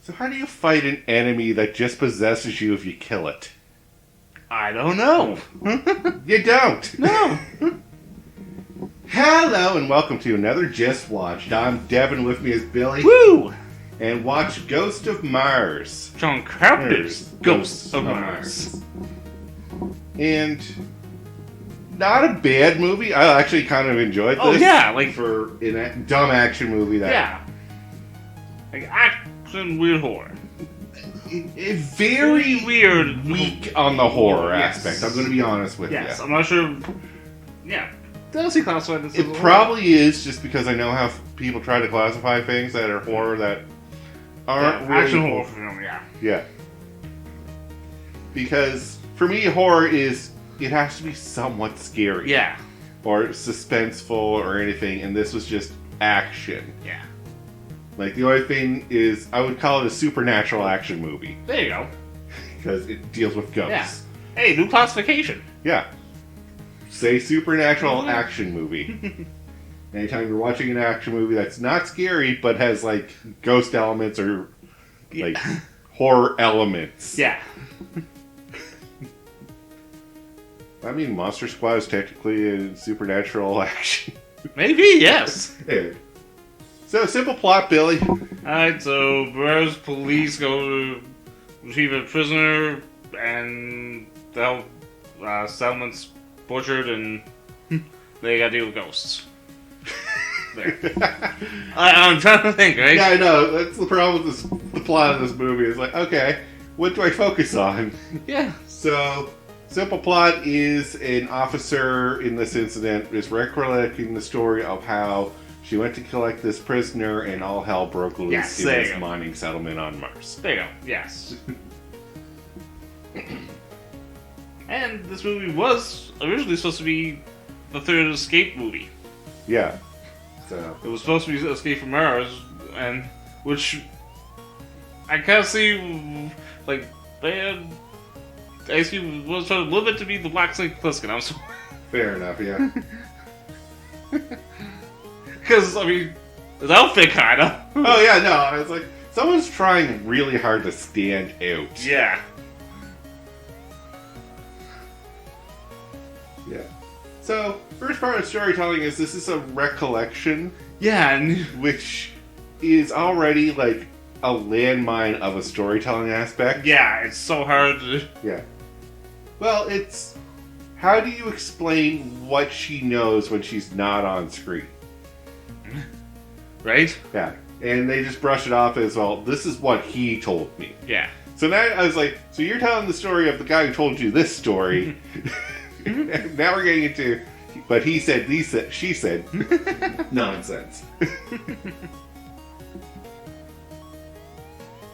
So how do you fight an enemy that just possesses you if you kill it? I don't know. You don't. No. Hello and welcome to another Just Watched. I'm Devin, with me is Billy. Woo! And watch Ghost of Mars. John Carpenter's Ghost of Mars. And not a bad movie. I actually kind of enjoyed this. Oh yeah, like for a dumb action movie that like action weird horror. Very weird, weak on the horror Yes. aspect. I'm going to be honest with Yes, you. I'm not sure. Yeah, does he classify this? It probably is just because I know how people try to classify things that are horror that aren't really action horror film. Yeah. Yeah. Because for me, horror is it has to be somewhat scary. Yeah. Or suspenseful or anything, and this was just action. Yeah. Like, the only thing is, I would call it a supernatural action movie. There you go. Because it deals with ghosts. Yeah. Hey, new classification. Yeah. Say supernatural action movie. Anytime you're watching an action movie that's not scary, but has, like, ghost elements or, like, horror elements. Yeah. I mean, Monster Squad is technically a supernatural action. Maybe, yes. Yeah. So, simple plot, Billy. Alright, so Burroughs police go to retrieve a prisoner, and the settlement's butchered, and they gotta deal with ghosts. There. I'm trying to think, right? Yeah, I know. That's the problem with the plot of this movie. It's like, okay, what do I focus on? Yeah. So, simple plot is an officer in this incident is recollecting the story of how she went to collect this prisoner and all hell broke loose Yes, in there this you go. mining settlement on Mars. There you go, yes. And this movie was originally supposed to be the third Escape movie. Yeah. So, It was supposed to be Escape from Mars, and which I kind of see, like, they had Escape was trying a little bit to be the Black Snake Plissken. I'm sorry. fair enough, yeah. Because, I mean, his outfit kinda. Oh, yeah, no, I was like, someone's trying really hard to stand out. Yeah. Yeah. So, first part of storytelling is this is a recollection, Yeah, and which is already, like, a landmine of a storytelling aspect. yeah, it's so hard to... Yeah. Well, it's... How do you explain what she knows when she's not on screen? Right? Yeah. And they just brush it off as, well, this is what he told me. Yeah. So now I was like, so you're telling the story of the guy who told you this story. Now we're getting into, but he said, she said, nonsense.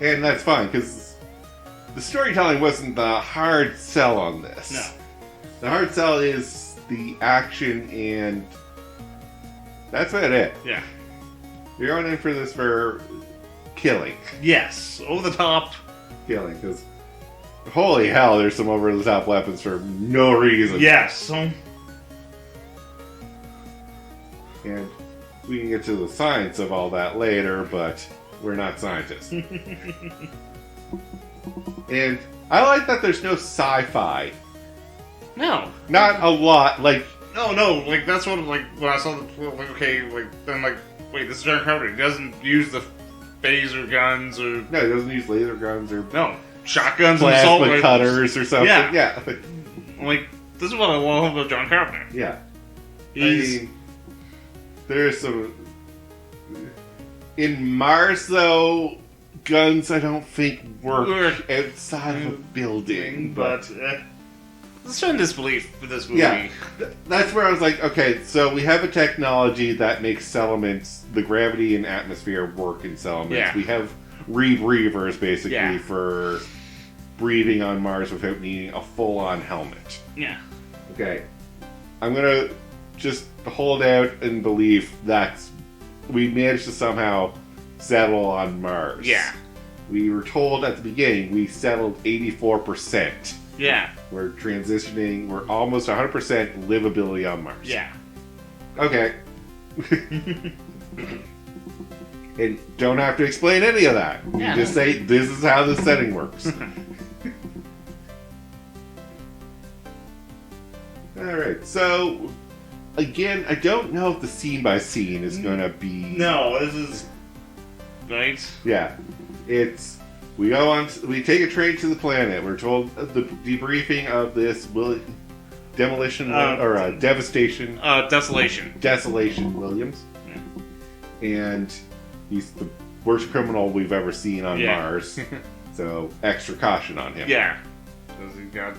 And that's fine, because the storytelling wasn't the hard sell on this. No. The hard sell is the action, and that's about it. Yeah. You're going in for this for killing. Yes, over the top. Killing, because holy hell, there's some over-the-top weapons for no reason. Yes. So, And we can get to the science of all that later, but we're not scientists. And I like that there's no sci-fi. no. Not a lot, like, No, like, that's what, like, when I saw the, like, okay, like, then, like, wait, this is John Carpenter. He doesn't use the phaser guns or, no, it doesn't use laser guns or no, shotguns and assault plasma rifles. cutters or something. Yeah. Yeah. I'm like, this is what I love about John Carpenter. Yeah. He's, I mean, there's some... In Mars, though, guns I don't think work outside of a building, but, suspend disbelief for this movie. yeah, that's where I was like, okay, so we have a technology that makes settlements, the gravity and atmosphere work in settlements. Yeah. We have rebreathers, basically, Yeah. for breathing on Mars without needing a full-on helmet. Yeah. Okay, I'm gonna just hold out and believe that we managed to somehow settle on Mars. Yeah. We were told at the beginning we settled 84%. Yeah. We're transitioning, we're almost 100% livability on Mars. Yeah. Okay. And don't have to explain any of that. Yeah, You just say, this is how the setting works. Alright, so again, I don't know if the scene by scene is gonna be... No, this is... Right? Yeah. It's... We take a train to the planet. We're told the debriefing of this demolition or devastation. Desolation. Desolation Williams. And he's the worst criminal we've ever seen on Mars. So extra caution on him. Yeah. Because he got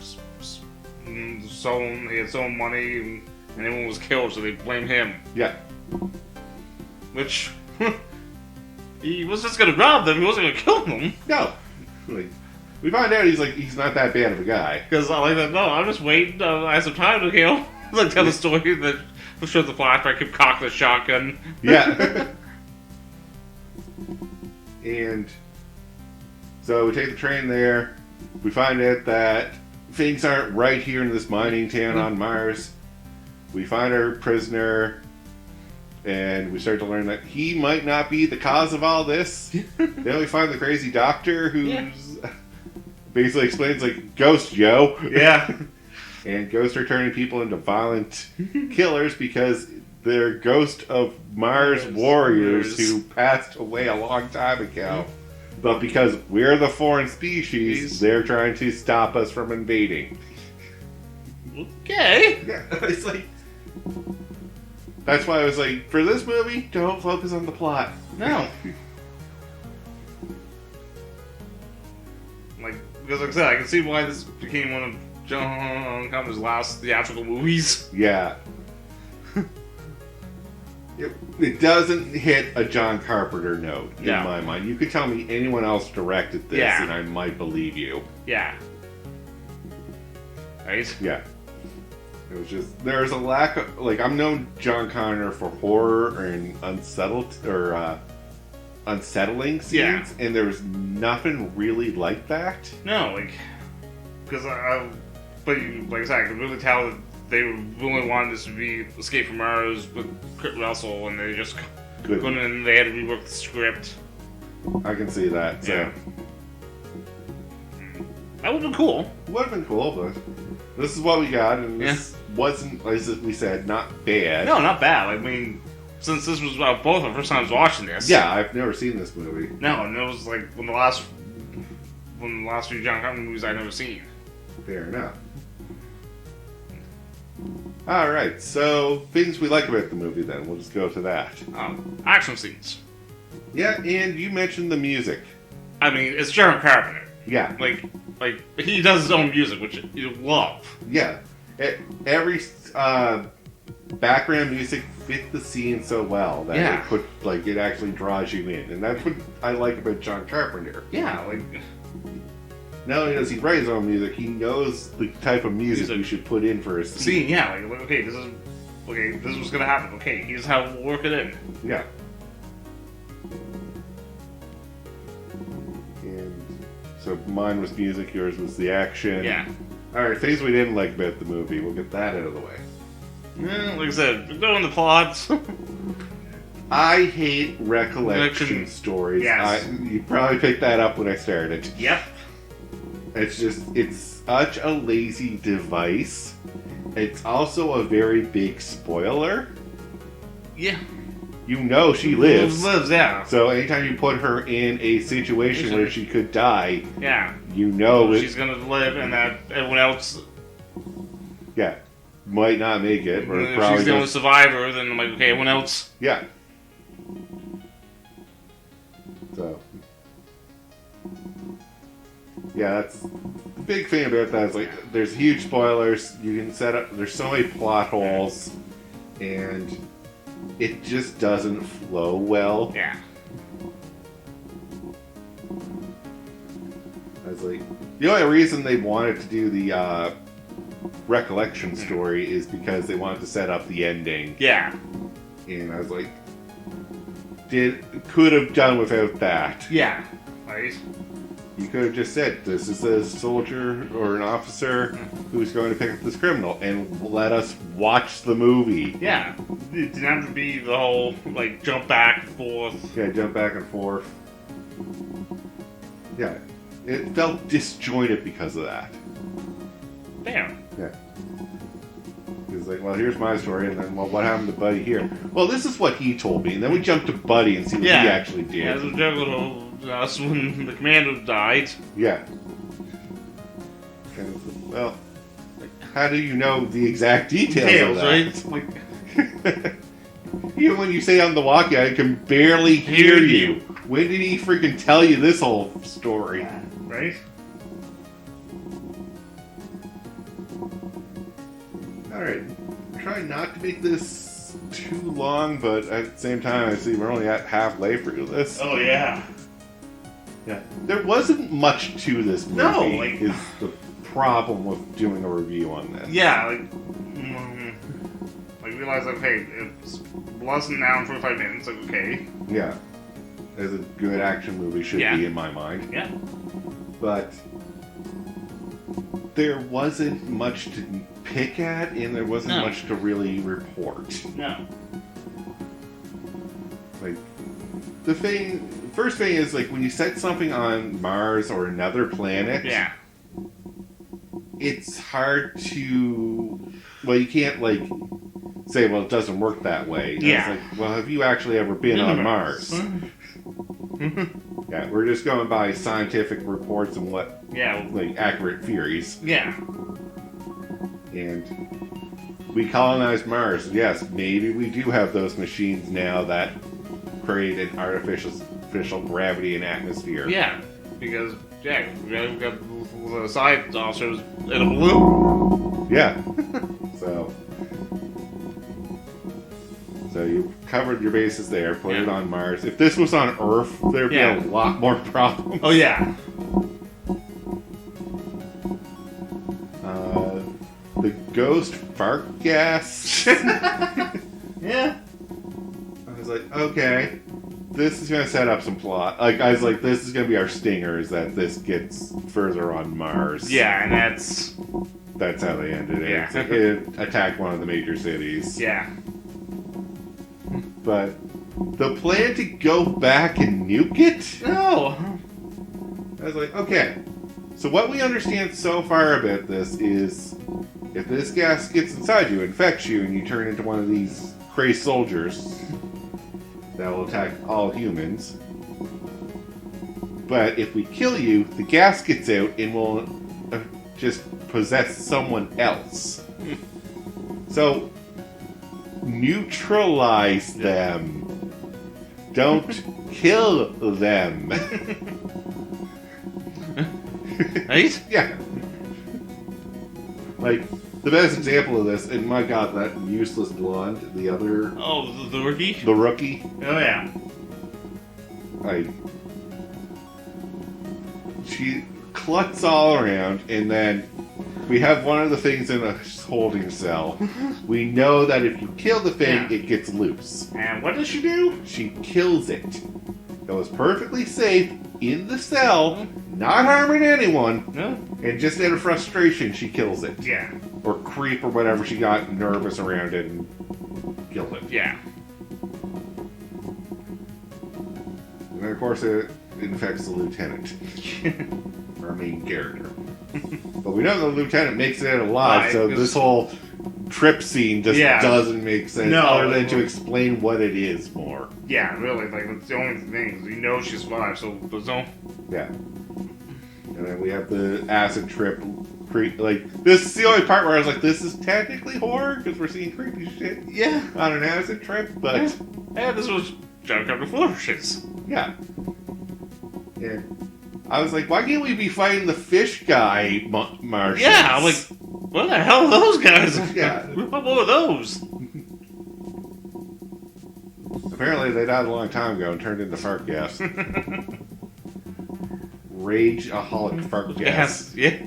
stolen, he had stolen money, and anyone was killed, so they blame him. Yeah. Which... He was just gonna rob them, he wasn't gonna kill them. No. Like, we find out he's not that bad of a guy. Because I like that, no, I'm just waiting, I have some time to kill. Like, tell the story that shows the flashback, him cocking the shotgun. Yeah. And so we take the train there. We find out that things aren't right here in this mining town on Mars. We find our prisoner, and we start to learn that he might not be the cause of all this. Then we find the crazy doctor who's basically explains, like, Ghost Joe. Yeah. And ghosts are turning people into violent killers because they're ghosts of Mars warriors who passed away a long time ago. But because we're the foreign species, they're trying to stop us from invading. Okay. Yeah, it's like... That's why I was like, for this movie, don't focus on the plot. No. Because like I said, I can see why this became one of John Carpenter's last theatrical movies. Yeah. It doesn't hit a John Carpenter note in my mind. You could tell me anyone else directed this and I might believe you. Yeah. Right? Yeah. It was just, there's a lack of, like, I'm known John Carpenter for horror and unsettling scenes, and there was nothing really like that. No, like, because but like I said, I could really tell that they really wanted this to be Escape from Mars with Kurt Russell, and they just couldn't, and they had to rework the script. I can see that. So. Yeah. That would have been cool. Would have been cool, but this is what we got, and this wasn't, as we said, not bad. No, not bad. I mean, since this was both our first times watching this. Yeah, I've never seen this movie. No, and it was like one of the last few John Carpenter movies I've never seen. Fair enough. Alright, so things we like about the movie then. We'll just go to that. Action scenes. Yeah, and you mentioned the music. I mean, it's John Carpenter. Yeah. Like he does his own music, which you love. Yeah. Every background music fit the scene so well that it actually draws you in. And that's what I like about John Carpenter. Yeah, like... Not only does he write his own music, he knows the type of music you should put in for a scene. Yeah, like, okay, this is what's gonna happen. Okay, here's how we'll work it in. Yeah. And so mine was music, yours was the action. Yeah. Alright, things we didn't like about the movie. We'll get that out of the way. Like I said, knowing the plots. I hate recollection stories. Yes. You probably picked that up when I started. Yep. It's such a lazy device. It's also a very big spoiler. Yeah. You know she lives. Yeah. So anytime you put her in a situation where she could die, you know she's gonna live, and that everyone else, might not make it. Or if probably she's the only survivor, then I'm like, okay, everyone else. Yeah. So. Yeah, that's the big thing about that is, like, there's huge spoilers. You can set up, there's so many plot holes, and it just doesn't flow well. Yeah. I was like, the only reason they wanted to do the recollection story is because they wanted to set up the ending. Yeah. And I was like, could have done without that. Yeah. Right. You could have just said, this is a soldier or an officer who's going to pick up this criminal, and let us watch the movie. Yeah. It didn't have to be the whole, like, jump back and forth. Yeah, jump back and forth. Yeah. It felt disjointed because of that. Damn. Yeah. It's like, well, here's my story, and then, well, what happened to Buddy here? Well, this is what he told me, and then we jump to Buddy and see what he actually did. Yeah, the Juggalo, that's when the commander died. Yeah. And, well, how do you know the exact details of that? Right? Like, even when you say on the walkie, I can barely hear you. When did he freaking tell you this whole story? right? Alright. Try not to make this too long, but at the same time, I see we're only at halfway through this. Oh, yeah. Yeah. There wasn't much to this movie, No, like, is the problem with doing a review on this. yeah, like realize, like, hey, it's less than an hour and 45 minutes, like, okay. Yeah. As a good action movie should be in my mind. Yeah. But there wasn't much to pick at, and there wasn't much to really report. No. Like, first thing is, like, when you set something on Mars or another planet, it's hard to, well, you can't, like, say, well, it doesn't work that way. And it's like, well, have you actually ever been on Mars? Yeah, we're just going by scientific reports and what, like, accurate theories. Yeah. And we colonized Mars. Yes, maybe we do have those machines now that create an artificial gravity and atmosphere. Yeah, because, we've got the side officers in a balloon. Yeah. So you covered your bases there, put it on Mars. If this was on Earth, there'd be a lot more problems. Oh, yeah. The ghost fart gas. Yeah. I was like, okay, this is going to set up some plot. Like, I was like, this is going to be our stinger, is that this gets further on Mars. Yeah, and that's how they ended it. Yeah. It attacked one of the major cities. Yeah. But the plan to go back and nuke it? No. I was like, okay. So what we understand so far about this is, if this gas gets inside you, infects you, and you turn into one of these crazy soldiers that will attack all humans. But if we kill you, the gas gets out and will just possess someone else. So, neutralize them. Don't kill them. Right? Yeah. Like, the best example of this, and my god, that useless blonde, the other... Oh, the rookie? The rookie. Oh, yeah. Like, she clucks all around, and then we have one of the things in a holding cell. We know that if you kill the thing, it gets loose. And what does she do? She kills it. It was perfectly safe in the cell, not harming anyone, and just out of frustration, she kills it. Yeah. Or creep or whatever, she got nervous around it and killed it. Yeah. And then, of course, it infects the lieutenant. Our main character. But we know the lieutenant makes it alive, so this whole trip scene just doesn't make sense other than to explain what it is more. Yeah, really, like, that's the only thing. You know she's alive, so there's no... Yeah. And then we have the acid trip. Like, this is the only part where I was like, this is technically horror, because we're seeing creepy shit on an acid trip, but... Yeah, this was John Carter Flourishes. Yeah. And I was like, why can't we be fighting the fish guy Martians? Yeah, I'm like, what the hell are those guys? Yeah. What were those? Apparently they died a long time ago and turned into fart gas. Rage-aholic fart gas. Yeah.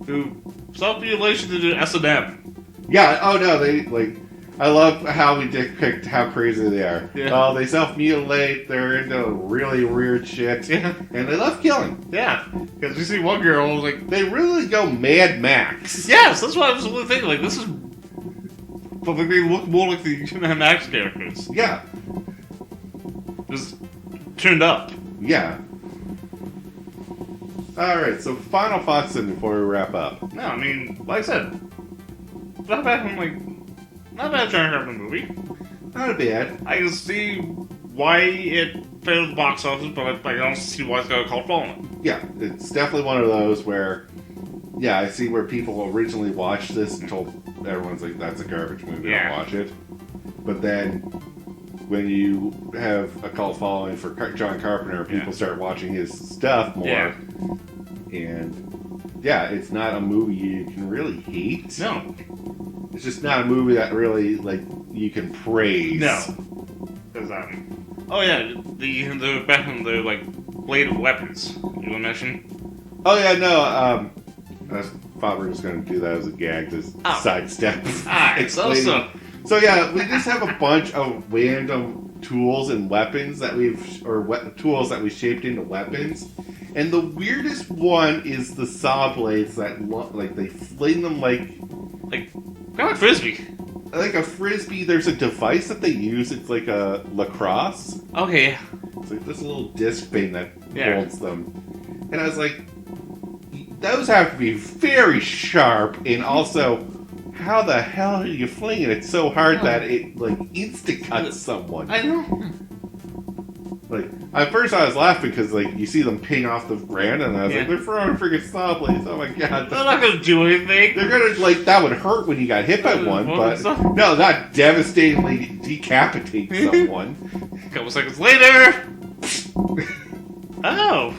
Who self-mutilation to do S&M. Yeah, oh no, they, like, I love how we depict how crazy they are. Yeah. Oh, they self-mutilate, they're into really weird shit, Yeah. and they love killing. Yeah. Because you see one girl, I was like, They really go Mad Max. yes, that's what I was really thinking. Like, this is. But like, they look more like the Max characters. Yeah, Just turned up. yeah. Alright, so final thoughts then before we wrap up. No, I mean, like I said, not bad. I'm like, not bad John Carpenter movie. Not bad. I can see why it failed the box office, but I don't see why it's got a cult following. Yeah, it's definitely one of those where, yeah, I see where people originally watched this and told everyone's like, that's a garbage movie, Yeah. don't watch it. But then, when you have a cult following for John Carpenter, people start watching his stuff more. Yeah. And, yeah, it's not a movie you can really hate. No. It's just not a movie that really, like, you can praise. No. Because, oh yeah, the like, bladed weapons. You want to mention? Oh, yeah, no, I thought we were just going to do that as a gag to sidestep. Alright, so. So yeah, we just have a bunch of random tools and weapons that tools that we shaped into weapons. And the weirdest one is the saw blades that like they fling them like kind of like frisbee. a frisbee. There's a device that they use. It's like a lacrosse. Okay. It's like this little disc thing that Yeah. holds them. And I was like, those have to be very sharp, and also, how the hell are you flinging it so hard that it like insta-cuts someone? I know. Like, at first I was laughing because like you see them ping off the ground, and I was like, they're throwing freaking saw blades. Oh my god! They're not gonna do anything. They're gonna like that would hurt when you got hit by one, but no, not devastatingly decapitate someone. A couple seconds later. Oh.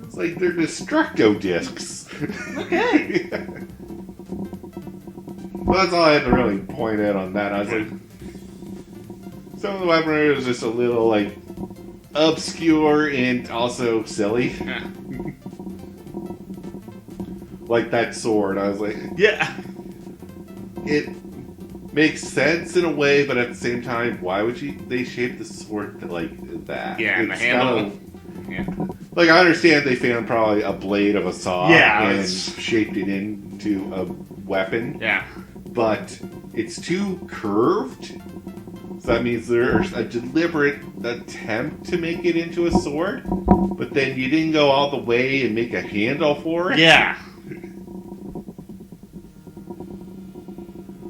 It's like they're destructo discs. Okay. Well, that's all I had to really point out on that. I was like, some of the weaponry was just a little like obscure and also silly. Yeah. Like that sword, I was like, Yeah. it makes sense in a way, but at the same time, why would they shape the sword like that? Yeah, and the It's handle. kinda- like, I understand they found probably a blade of a saw Yeah, and it's- shaped it into a weapon, Yeah. but it's too curved. So that means there's a deliberate attempt to make it into a sword, but then you didn't go all the way and make a handle for it. Yeah.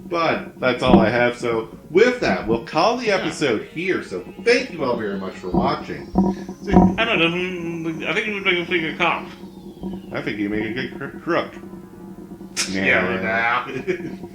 But that's all I have. So with that, we'll call the episode here. So thank you all very much for watching. See, I don't know. I think you would make a pretty good cop. I think you make a good crook. Yeah, right now.